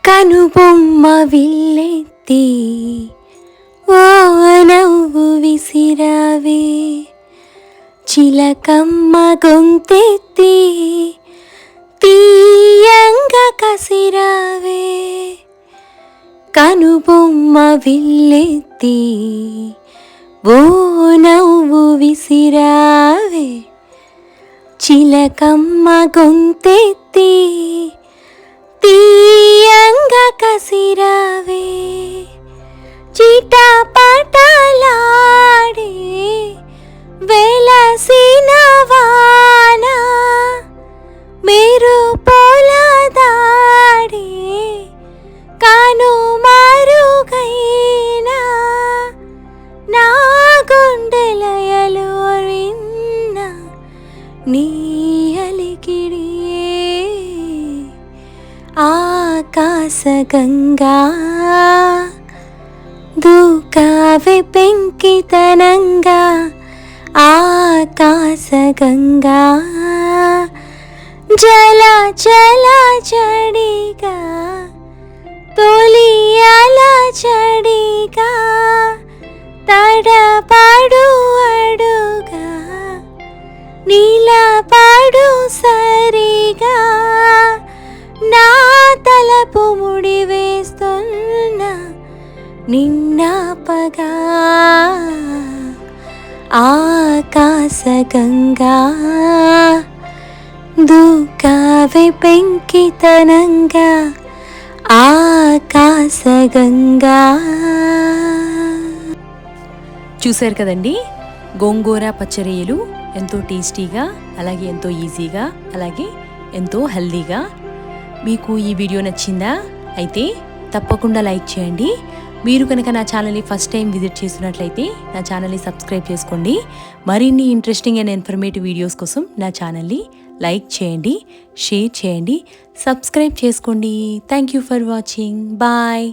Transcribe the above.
కనుబొమ్మ విల్లెత్తి ఓ నవ్వు విసిరావే, చిలకమ్మ గొంతెత్తి తీయంగా కసిరావే. కనుబొమ్మ విల్లెత్తి ఓ నవ్వు విసిరావే, చిలకమ్మ గొంతెత్తి తీయంగా కసిరావే. చిటపటలాడే వెలసిన వాన, మెరుపుల దాడే కనుమరుగైన నా గుండెలయలు విన్న నీ అలికిడియే. ఆకాశగంగా దూకావే పెంకితనంగా, ఆకాశగంగా జల జల చడిగా, తొలి అల చడిగా, తడపడు అడుగా, నిలబడు సరిగా, నా తలపు ముడి వేస్తున్నా నిన్నాపగా. ఆకాశగంగా దూకావే పెంకితనంగా, ఆకాశగంగా. చూశారు కదండి, గోంగూర పచ్చరొయ్యలు ఎంతో టేస్టీగా, అలాగే ఎంతో ఈజీగా, అలాగే ఎంతో హెల్దీగా. మీకు ఈ వీడియో నచ్చిందా? అయితే తప్పకుండా లైక్ చేయండి. మీరు కనుక నా ఛానల్ని ఫస్ట్ టైం విజిట్ చేస్తున్నట్లయితే నా ఛానల్ని సబ్స్క్రైబ్ చేసుకోండి. మరిన్ని ఇంట్రెస్టింగ్ అండ్ ఇన్ఫర్మేటివ్ వీడియోస్ కోసం నా ఛానల్ని లైక్ చేయండి, షేర్ చేయండి, సబ్స్క్రైబ్ చేసుకోండి. Thank you for watching. Bye.